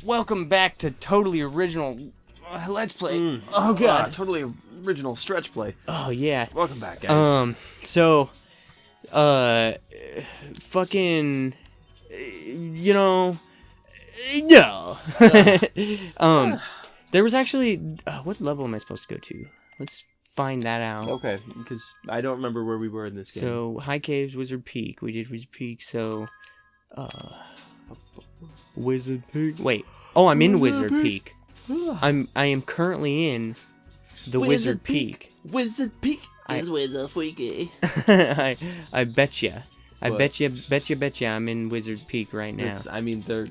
Welcome back to Totally Original Let's Play. Oh god. Totally original stretch play. Oh yeah. Welcome back, guys. So, fucking, no. There was actually, what level am I supposed to go to? Let's find that out. Okay, because I don't remember where we were in this game. So, High Caves, Wizard Peak. We did Wizard Peak, so, Wizard Peak. Wait. Oh, I'm in Wizard Peak. I am currently in the Wizard Peak. Wizard Peak is Wizard Freaky. I betcha. I What? betcha I'm in Wizard Peak right now. I mean, they're...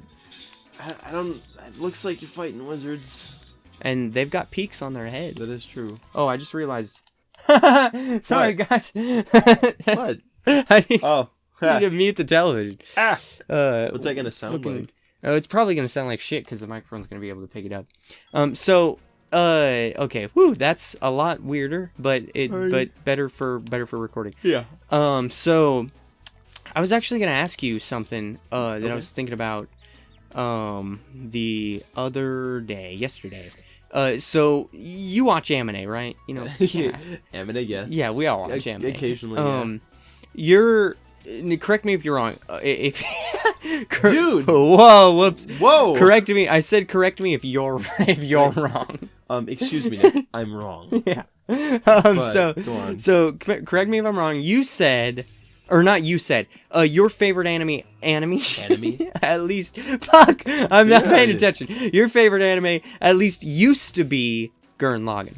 I don't... It looks like you're fighting wizards. And they've got peaks on their heads. That is true. Oh, I just realized. Sorry, guys. What? I need, Oh. need to mute the television. What's that gonna sound like? Oh, it's probably gonna sound like shit because the microphone's gonna be able to pick it up. Okay, whew, that's a lot weirder, but better for recording. Yeah. So I was actually gonna ask you something that Okay. I was thinking about the other day, yesterday. So you watch Amine, right? You know, yeah. Amine, yeah. Yeah, we all watch Amine. Occasionally, yeah. You're... Correct me if you're wrong. If Dude! Whoa, whoops. Whoa! Correct me. I said correct me if you're wrong. Excuse me, Nick. I'm wrong. Yeah. But, go on. So correct me if I'm wrong. You said, or not you said, your favorite anime? At least, fuck, I'm not paying attention. Your favorite anime at least used to be Gurren Lagann.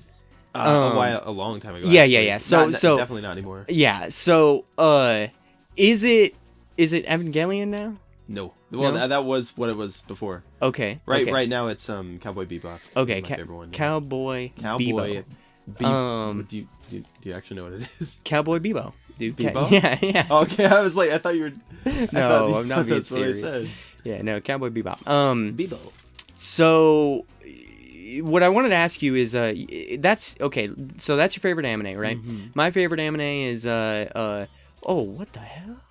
A long time ago. Yeah, actually. yeah. So definitely not anymore. Yeah. So is it Evangelion now? No. Well, No? that was what it was before. Okay. Right. Okay. Right now it's Cowboy Bebop. Okay. My favorite one. Yeah. Cowboy Cowboy. Bebop. Do you actually know what it is? Cowboy Beebo. Dude. Bebo? Yeah. Okay, I was like, I thought you were. No, I'm not being that's serious. What I said. Yeah. No. Cowboy Bebop. Bebo. So what I wanted to ask you is that's okay. So that's your favorite anime, right? Mm-hmm. My favorite anime is oh, what the hell?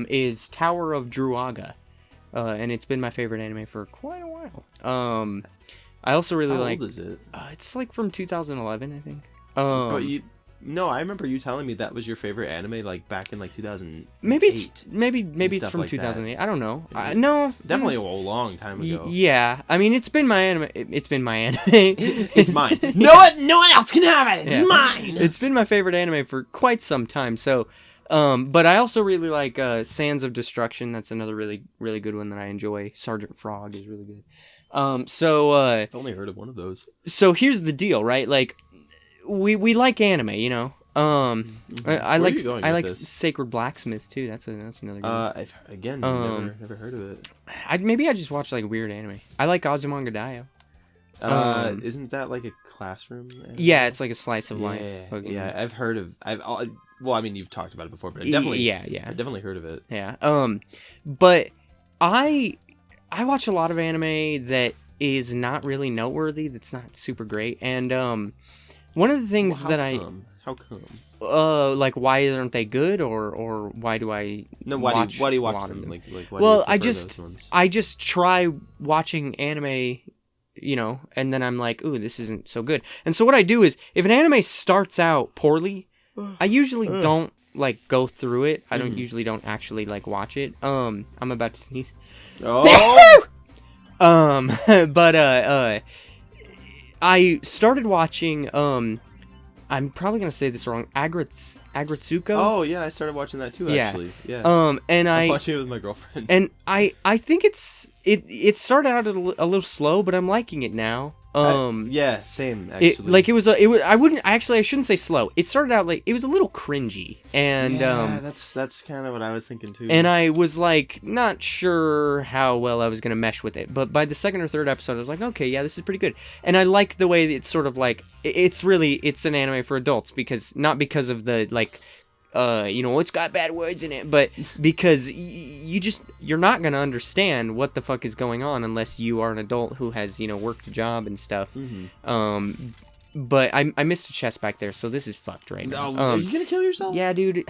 Is Tower of Druaga. And it's been my favorite anime for quite a while. I also really How like... old is it? It's like from 2011, I think. But no, I remember you telling me that was your favorite anime, like back in like 2008. Maybe it's stuff from like 2008. I don't know. Yeah. No, Definitely a long time ago. Yeah, I mean, it's been my anime. It's been my anime. It's mine. No one else can have it. It's mine. It's been my favorite anime for quite some time. So, but I also really like Sands of Destruction. That's another really, really good one that I enjoy. Sergeant Frog is really good. I've only heard of one of those. So here's the deal, right? Like, we like anime, you know. I like this? Sacred Blacksmith too. That's another good one. Never heard of it. Maybe I just watch like weird anime. I like Azumanga Daioh. Isn't that like a classroom anime? Yeah, it's like a slice of life. Yeah, fucking- yeah, I've heard of. Well, I mean, you've talked about it before, but I definitely, yeah. I've definitely heard of it. Yeah. But I watch a lot of anime that is not really noteworthy. That's not super great. And one of the things How come? like, why aren't they good, or why do I Why do you a watch lot of them? Like, why well, do you prefer those ones? I just try watching anime, you know, and then I'm like, ooh, this isn't so good. And so what I do is, if an anime starts out poorly, I usually don't like go through it. I don't actually like watch it. I'm about to sneeze. Oh. But I started watching I'm probably gonna say this wrong. Agretsuko. Oh yeah, I started watching that too. Yeah. Actually, yeah. And I'm watching it with my girlfriend. And I think it started out a little slow, but I'm liking it now. Yeah, same actually. I shouldn't say slow. It started out like it was a little cringy, and yeah, that's kind of what I was thinking too. and I was like not sure how well I was gonna mesh with it. But by the second or third episode, I was like, okay, yeah, this is pretty good. And I like the way that it's sort of like it's an anime for adults, not because of the like. It's got bad words in it, but because you're not gonna understand what the fuck is going on unless you are an adult who has, worked a job and stuff. Mm-hmm. But I missed a chest back there, so this is fucked right now. Are you gonna kill yourself? Yeah, dude.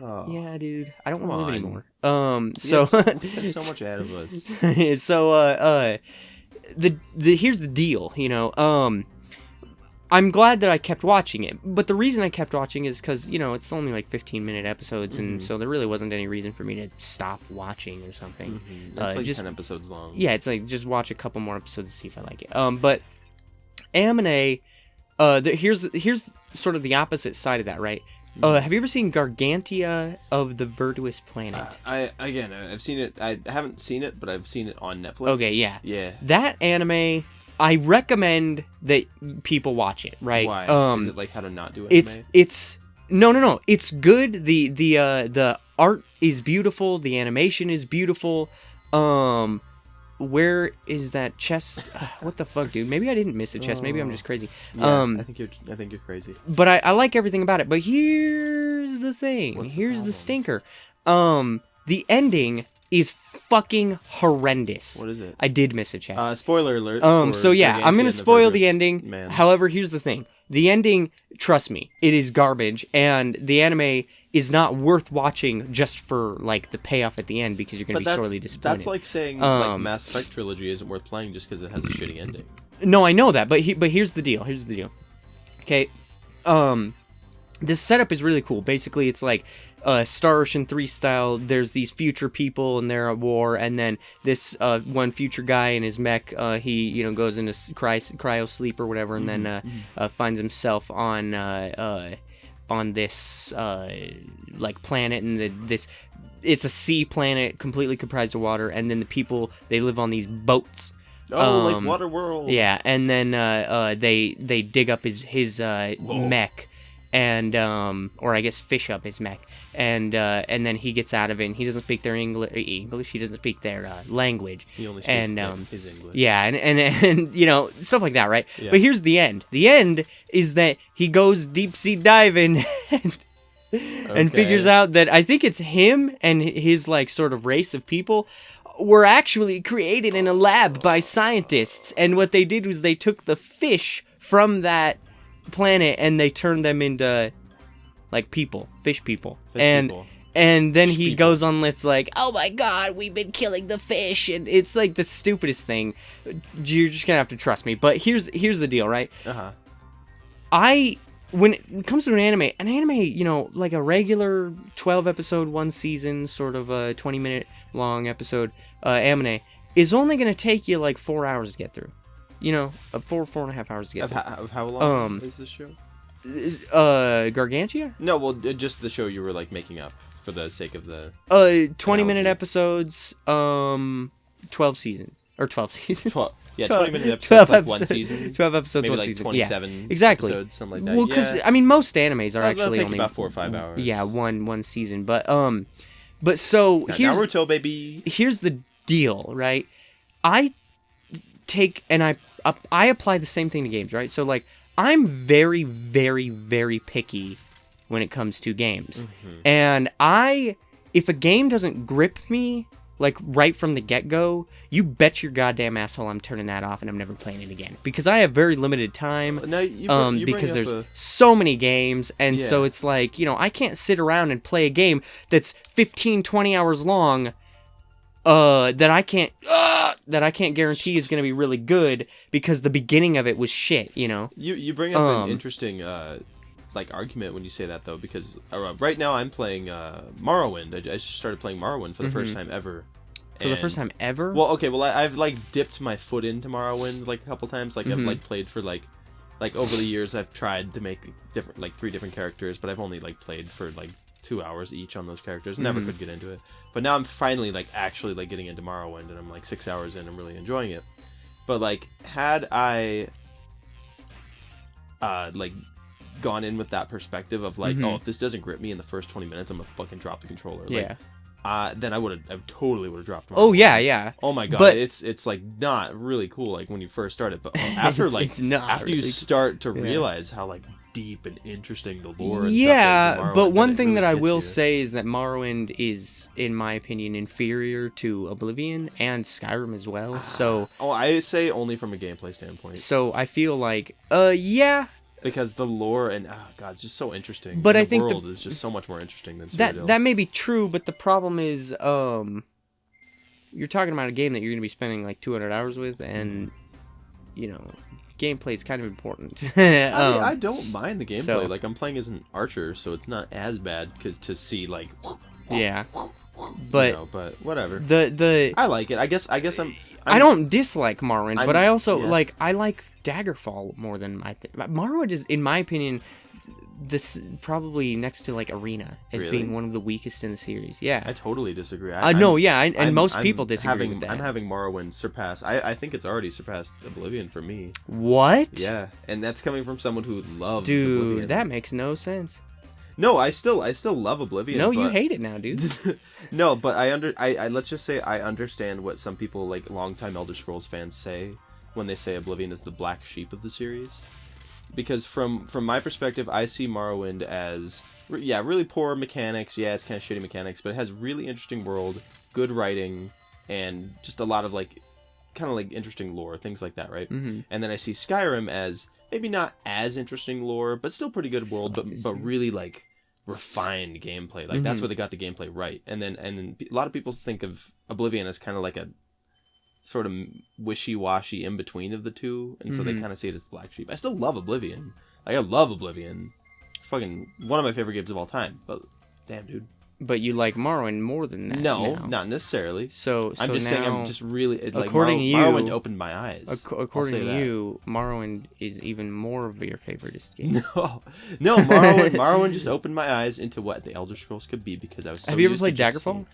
Oh, Yeah, dude. I don't come want to live on. anymore. So So that's so much ahead of us. so the here's the deal, I'm glad that I kept watching it, but the reason I kept watching is because, it's only like 15-minute episodes, and so there really wasn't any reason for me to stop watching or something. It's like just 10 episodes long. Yeah, it's like just watch a couple more episodes to see if I like it. But Amine, here's sort of the opposite side of that, right? Have you ever seen Gargantia of the Virtuous Planet? I've seen it. I haven't seen it, but I've seen it on Netflix. Okay, yeah. Yeah. That anime, I recommend that people watch it, right? Why? Is it like how to not do anime? It's no. It's good. The art is beautiful. The animation is beautiful. Where is that chest? What the fuck, dude? Maybe I didn't miss a chest. Maybe I'm just crazy. Yeah, I think you're crazy. But I like everything about it. But here's the thing. Here's the stinker. The ending is fucking horrendous. What is it? I did miss a chest. Spoiler alert. So yeah, I'm gonna spoil the ending. Man. However, here's the thing: the ending, trust me, it is garbage, and the anime is not worth watching just for like the payoff at the end because you're gonna be sorely disappointed. That's like saying like Mass Effect trilogy isn't worth playing just because it has a shitty ending. No, I know that, but here's the deal. Okay, this setup is really cool. Basically, it's like Star Ocean 3 style. There's these future people and they're at war, and then this one future guy in his mech, he goes into cryo sleep or whatever, and then finds himself on this like planet, and it's a sea planet completely comprised of water, and then the people, they live on these boats. Like Waterworld. Yeah, and then they dig up his mech, and or I guess fish up his mech, and then he gets out of it, and he doesn't speak their English. He doesn't speak their language. He only speaks his English. Yeah, and stuff like that, right? Yeah. But here's the end. The end is that he goes deep sea diving and figures out that I think it's him and his like sort of race of people were actually created in a lab by scientists, and what they did was they took the fish from that planet and they turned them into like fish people. And then he goes on this like, oh my god, we've been killing the fish, and it's like the stupidest thing. You're just gonna have to trust me. But here's the deal, right? When it comes to an anime, like a regular 12 episode, one season, sort of a 20-minute long episode anime is only going to take you like 4 hours to get through. 4.5 hours to get through. Of how long is this show? Gargantia? No, well, just the show you were like making up for the sake of the 20-minute episodes, 12 seasons. Or 12 seasons. 20-minute episodes, like one season. 12 episodes, maybe one like season. 27 exactly. episodes, something like that. Well, because most animes are actually take only about 4 or 5 hours. Yeah, one season. But so here's Naruto, baby. Here's the deal, right? I take and I apply the same thing to games, right? So like I'm very, very, very picky when it comes to games, and if a game doesn't grip me like right from the get-go, you bet your goddamn asshole I'm turning that off and I'm never playing it again, because I have very limited time. Because there's so many games, and so it's like, I can't sit around and play a game that's 15-20 hours long that I can't guarantee is going to be really good because the beginning of it was shit. You bring up an interesting like argument when you say that, though, because right now I'm playing Morrowind. I just started playing Morrowind for the first time ever. The first time ever? Well, okay, I've like dipped my foot into Morrowind like a couple times. Like I've like played for like over the years I've tried to make different 3 different characters, but I've only like played for like 2 hours each on those characters. Never could get into it. But now I'm finally like actually like getting into Morrowind, and I'm like 6 hours in. I'm really enjoying it. But like had I like gone in with that perspective of like, oh, if this doesn't grip me in the first 20 minutes, I'm gonna fucking drop the controller. Yeah. Then I totally would have dropped. Oh yeah. Oh my god, but it's like not really cool like when you first started, but after you start to realize how like deep and interesting the lore and stuff is in Morrowind, but one thing that I will say is that Morrowind is, in my opinion, inferior to Oblivion and Skyrim as well. So I say only from a gameplay standpoint. So I feel like Because the lore and God, it's just so interesting. But and I think the world is just so much more interesting than that Cyrodiil. that may be true, but the problem is, you're talking about a game that you're gonna be spending like 200 hours with, and you know, gameplay is kind of important. I don't mind the gameplay. so- Like I'm playing as an archer, so it's not as bad because to see like. Yeah, you but know, but whatever. the I like it. I guess I'm I don't dislike Morrowind, but I also yeah. like Daggerfall more than Morrowind is, in my opinion, this probably next to like Arena as Really? being one of the weakest in the series. Yeah. I totally disagree. No, yeah, and I'm- most I'm people disagree having, with that. I'm having Morrowind surpass. I think it's already surpassed Oblivion for me. What? Yeah, and that's coming from someone who loves Dude, Oblivion. that makes no sense. No, I still love Oblivion. No, you but... hate it now, dude. No, but I let's just say I understand what some people, like longtime Elder Scrolls fans, say when they say Oblivion is the black sheep of the series. Because from my perspective, I see Morrowind as really poor mechanics. Yeah, it's kind of shitty mechanics, but it has really interesting world, good writing, and just a lot of like kind of like interesting lore, things like that, right? Mm-hmm. And then I see Skyrim as maybe not as interesting lore, but still pretty good world, but really like refined gameplay. Like that's where they got the gameplay right. And then a lot of people think of Oblivion as kind of like a sort of wishy-washy in between of the two, and so they kind of see it as the black sheep. I still love Oblivion. Like I love Oblivion. It's fucking one of my favorite games of all time. But damn, dude. But you like Morrowind more than that. No, now. not necessarily. So I'm just now, saying I'm just really like according to you, Morrowind opened my eyes. According to you, Morrowind is even more of your favoriteest game. No, Morrowind just opened my eyes into what the Elder Scrolls could be because I was. So Have you ever used played to just Daggerfall? seeing-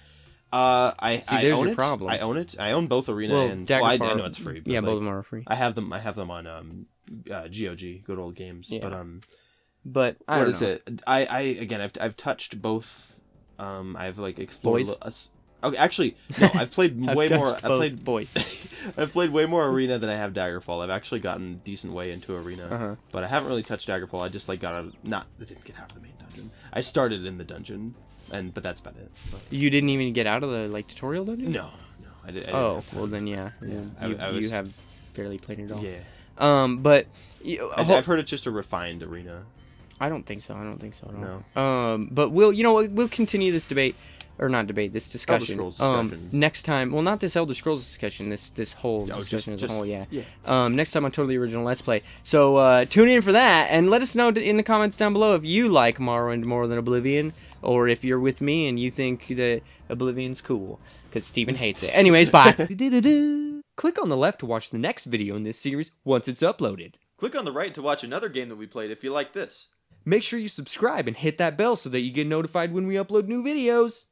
I there's own your it. problem. I own it. I own both Arena Well, and Daggerfall, I know it's free. But yeah, like, both of them are free. I have them on GOG, good old games. Yeah. But I what don't is know. it? I've touched both. I've like explored. Boys? Okay, actually, no. I've played way more. touched both boys. I've played way more Arena than I have Daggerfall. I've actually gotten decent way into Arena, Uh-huh. but I haven't really touched Daggerfall. I just like got out. I didn't get out of the main dungeon. I started in the dungeon, but that's about it. But, You didn't even get out of the like tutorial dungeon? no, I didn't Oh, have time. well then yeah. You have barely played it all. Yeah, But I've heard it's just a refined Arena. I don't think so. I don't think so at all. No. But we'll continue this debate, or not debate, this discussion. Elder Scrolls discussion. Next time. Well, not this Elder Scrolls discussion. This whole discussion as a whole. Yeah. Next time on Totally Original Let's Play. So tune in for that, and let us know in the comments down below if you like Morrowind more than Oblivion, or if you're with me and you think that Oblivion's cool, because Steven hates it. Anyways, bye. Click on the left to watch the next video in this series once it's uploaded. Click on the right to watch another game that we played if you like this. Make sure you subscribe and hit that bell so that you get notified when we upload new videos.